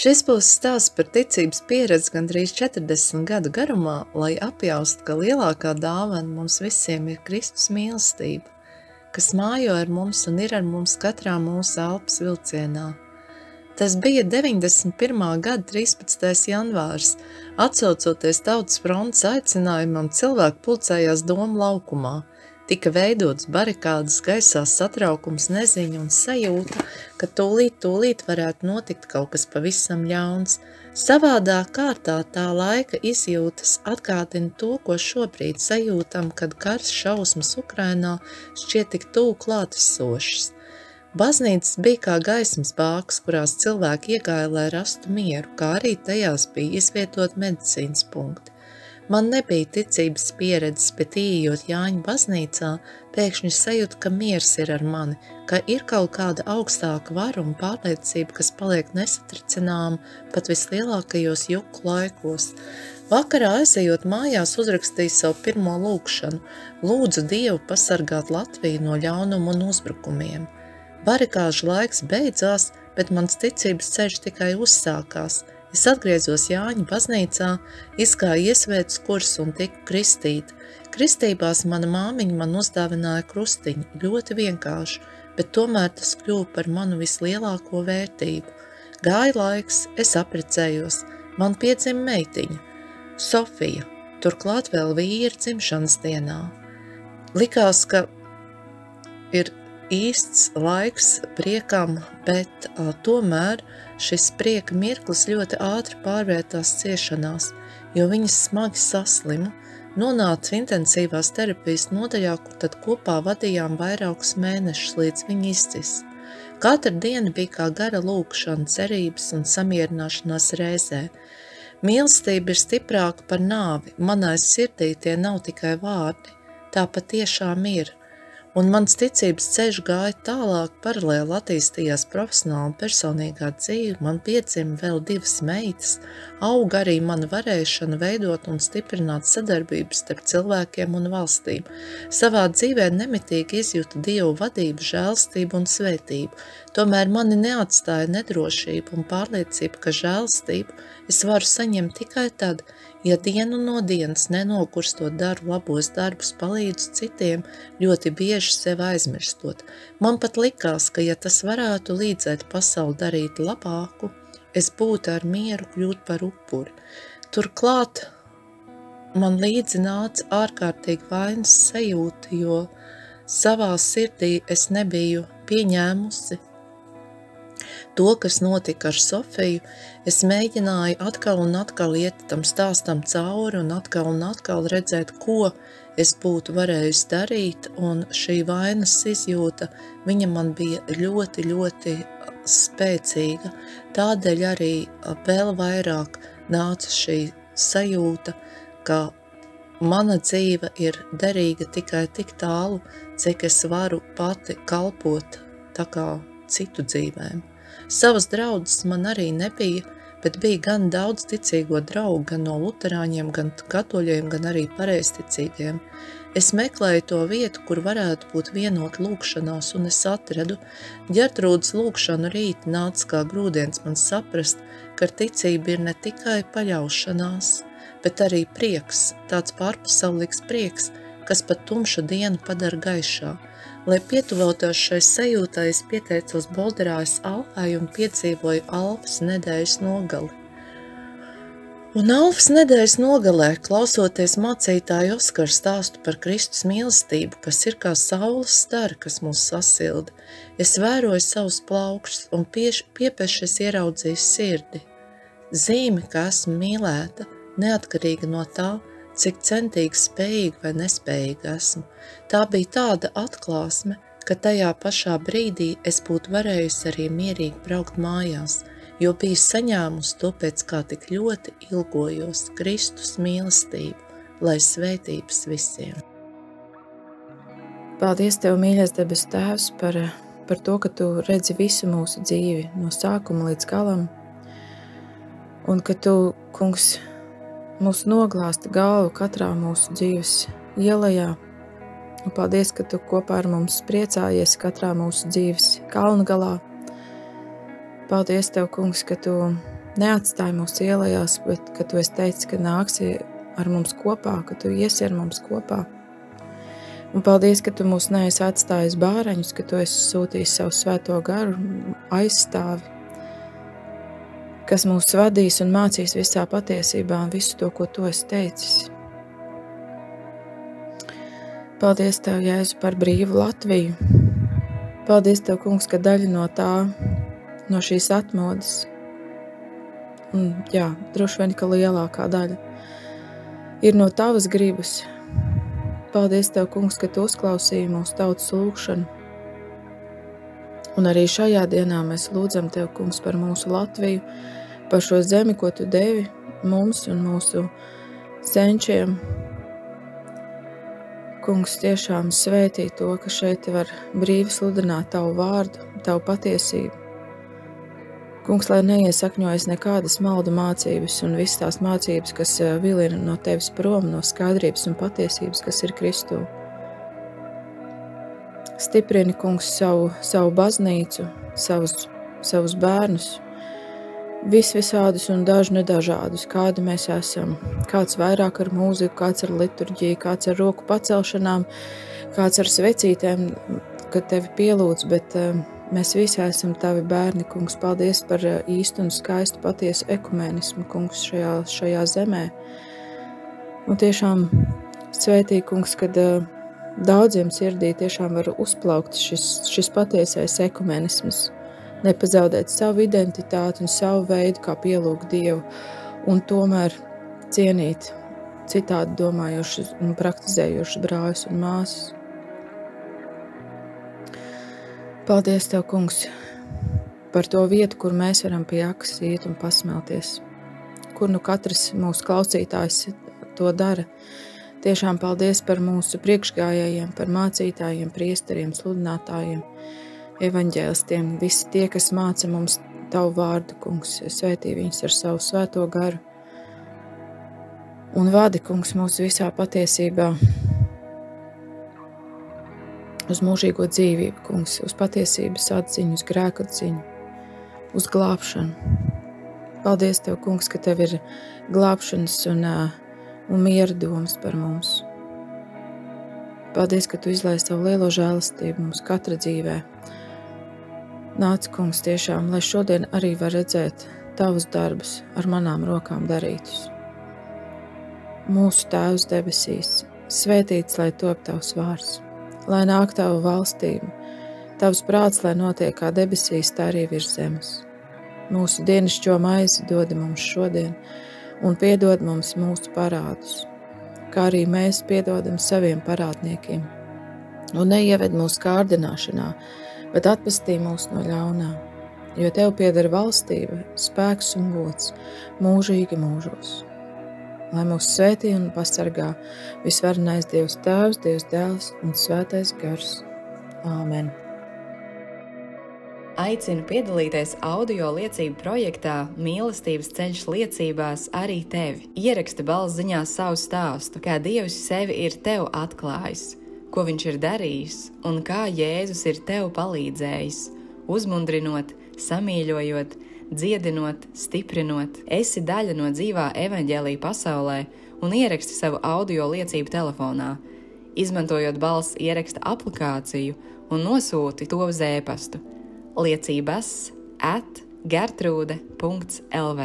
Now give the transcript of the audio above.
Šis būs stāsts par ticības pieredzi gandrīz 40 gadu garumā, lai apjaustu, ka lielākā dāvana mums visiem ir Kristus mīlestība, kas mājo ar mums un ir ar mums katrā mūsu elpas vilcienā. Tas bija 91. gada 13. janvārs. Atsaucoties Tautas frontes aicinājumam, cilvēki pulcējās Doma laukumā. Tika veidotas barikādas, gaisā satraukums, neziņa un sajūta, ka tūlīt varētu notikt kaut kas pavisam ļauns. Savādā kārtā tā laika izjūtas atgādina to, ko šobrīd sajūtam, kad karš šausmas Ukrainā šķiet tik tuvu klātesošas. Baznīcas bija kā gaismas bāks, kurās cilvēki iegāja, lai rastu mieru, kā arī tajās bija izvietot medicīnas punkti. Man nebija ticības pieredzes, bet ieejot Jāņa baznīcā, pēkšņi sajūtu, ka miers ir ar mani, ka ir kaut kāda augstāka vara un pārliecība, kas paliek nesatricināma pat vislielākajos juku laikos. Vakarā aizejot mājās uzrakstīju savu pirmo lūgšanu, lūdzu Dievu pasargāt Latviju no ļaunuma un uzbrukumiem. Barikāžu laiks beidzās, bet mans ticības ceļš tikai uzsākās. Es atgriezos Jāņa baznīcā, izgāju iesvētas kursu un tiku kristīta. Kristībās mana māmiņa man uzdāvināja krustiņu, ļoti vienkārši, bet tomēr tas kļuva par manu vislielāko vērtību. Gāja laiks, es apprecējos, man piedzima meitiņa, Sofija, turklāt vēl vīra dzimšanas dienā. Likās, ka ir īsts laiks priekam, bet tomēr šis prieka mirklis ļoti ātri pārvērtās ciešanās, jo viņas smagi saslima, nonāca intensīvās terapijas nodaļā, kur tad kopā vadījām vairākus mēnešus, līdz viņa izcis. Katra diena bija kā gara lūkšana, cerības un samierināšanās reizē. Mīlestība ir stiprāka par nāvi, manai sirdī tie nav tikai vārdi, tā patiešām ir. Un mans ticības ceļš gāja tālāk, paralēli attīstījās profesionāla un personīgā dzīve, man piedzima vēl 2 meitas, auga arī mana varēšana veidot un stiprināt sadarbības starp cilvēkiem un valstīm. Savā dzīvē nemitīgi izjūtu Dievu vadību, žēlstību un svētību, tomēr mani neatstāja nedrošība un pārliecība, ka žēlstību es varu saņemt tikai tad, ja dienu no dienas nenokurstot daru labos darbus, palīdzu citiem, ļoti bieži sevi aizmirstot. Man pat likās, ka ja tas varētu līdzēt pasauli darīt labāku, es būtu ar mieru kļūt par upuri. Turklāt man līdzi nāca ārkārtīgi vainas sajūta, jo savā sirdī es nebiju pieņēmusi to, kas notika ar Sofiju. Es mēģināju atkal un atkal iet tam stāstam cauri un atkal redzēt, ko es būtu varējusi darīt, un šī vainas izjūta, viņa man bija ļoti, ļoti spēcīga. Tādēļ arī vēl vairāk nāca šī sajūta, ka mana dzīve ir derīga tikai tik tālu, cik es varu pati kalpot tā kā citu dzīvēm. Savas draudzes man arī nebija, bet bija gan daudz ticīgo draugu, gan no luterāņiem, gan katoļiem, gan arī pareizticīgiem. Es meklēju to vietu, kur varētu būt vienot lūkšanās, un es atradu. Ģertrūdas lūkšanu rīti nāca kā grūdienis man saprast, ka ticība ir ne tikai paļaušanās, bet arī prieks, tāds pārpasaulīgs prieks, kas pat tumšu dienu padara gaišā. Lai pietuvotos šai sajūtai, es pieteicos Bolderājas Alfai un piedzīvoju Alfas nedēļas nogali. Un Alfas nedēļas nogalē, klausoties mācītāju Oskaru stāstu par Kristus mīlestību, kas ir kā saules stari, kas mūs sasilda, es vēroju savus plaukšus un piepeši es ieraudzīju sirdi. Zīme, ka esmu mīlēta, neatkarīga no tā, cik centīgi, spējīgi vai nespējīgi esmu. Tā bija tāda atklāsme, ka tajā pašā brīdī es būtu varējusi arī mierīgi braukt mājās, jo biju saņēmusi to, pēc kā tik ļoti ilgojos, Kristus mīlestību, lai svētības visiem. Paldies Tev, mīļais debes Tēvs, par to, ka Tu redzi visu mūsu dzīvi, no sākuma līdz galam, un ka Tu, Kungs, mūs noglāsti galvu katrā mūsu dzīves ielajā. Un paldies, ka Tu kopā ar mums priecājies katrā mūsu dzīves kalnu galā. Paldies Tev, Kungs, ka Tu neatstāji mūs ielējās, bet ka tu esi teicis, ka nāksi ar mums kopā, ka tu iesi ar mums kopā. Un paldies, ka tu mūs neesi atstājis bāreņus, ka tu esi sūtījis savu svēto garu aizstāvi, kas mūs vadīs un mācīs visā patiesībā un visu to, ko tu esi teicis. Paldies Tev, Jēzu, par brīvu Latviju. Paldies Tev, Kungs, ka daļa no šīs atmodas, un jā, droši vien, ka lielākā daļa, ir no Tavas gribas. Paldies Tev, Kungs, ka Tu uzklausīji mūsu tautas lūgšanu. Un arī šajā dienā mēs lūdzam Tev, Kungs, par mūsu Latviju, par šo zemi, ko Tu devi mums un mūsu senčiem. Kungs, tiešām svētī to, ka šeit var brīvi sludināt Tavu vārdu, Tavu patiesību. Kungs, lai neiesakņojas nekādas maldu mācības un visas tās mācības, kas vilina no Tevis prom, no skaidrības un patiesības, kas ir Kristū. Stiprini, Kungs, savu baznīcu, savus bērnus, visādus un dažu nedažādus, kādi mēs esam. Kāds vairāk ar mūziku, kāds ar liturģiju, kāds ar roku pacelšanām, kāds ar svecītēm, kad Tevi pielūdz, bet mēs visi esam Tavi bērni, Kungs. Paldies par īstu un skaistu patiesu ekumenismu, Kungs, šajā zemē. Un tiešām svētī, Kungs, kad daudziem sirdī tiešām var uzplaukt šis patiesais ekumenisms. Nepazaudēt savu identitāti un savu veidu, kā pielūgt Dievu, un tomēr cienīt citādi domājošus un praktizējošus brāļus un māsas. Paldies Tev, Kungs, par to vietu, kur mēs varam pie akas iet un pasmelties, kur nu katrs mūsu klausītājs to dara. Tiešām paldies par mūsu priekšgājējiem, par mācītājiem, priesteriem, sludinātājiem, evaņģēlistiem, visi tie, kas māca mums Tavu vārdu, Kungs, svētī viņus ar savu svēto garu. Un vadi, Kungs, mūs visā patiesībā uz mūžīgo dzīvību, Kungs, uz patiesības atziņu, uz grēku atziņu, uz glābšanu. Paldies Tev, Kungs, ka Tev ir glābšanas un miera domas par mums. Paldies, ka Tu izlaiž savu lielo žēlastību mums katra dzīvē. Nāc, Kungs, tiešām, lai šodien arī var redzēt Tavus darbus ar manām rokām darītus. Mūsu Tēvs debesīs, svētīts, lai top Tavs vārds, lai nāk Tava valstība, Tavs prāts, lai notiek kā debesīs, tā arī virs zemes. Mūsu dienascho maizi dod mums šodien, un piedod mums mūsu parādus, kā arī mēs piedodam saviem parādniekiem. Un neieved mūsu kārdināšanā, bet atpestī mūs no ļaunā, jo Tev pieder valstība, spēks un gods mūžīgi mūžos. Lai mūs svētī un pasargā visvarenais Dievs Tēvs, Dievs Dēls un Svētais Gars. Āmen. Aicinu piedalīties audio liecību projektā Mīlestības ceļš liecībās arī tevi. Ieraksti balss ziņā savu stāstu, kā Dievs sevi ir tev atklājis, ko Viņš ir darījis un kā Jēzus ir tev palīdzējis, uzmundrinot, samīļojot, dziedinot, stiprinot. Esi daļa no dzīvā evaņģēlija pasaulē un ieraksti savu audio liecību telefonā, izmantojot balss ieraksta aplikāciju un nosūti to uz e-pastu liecības@gertrude.lv.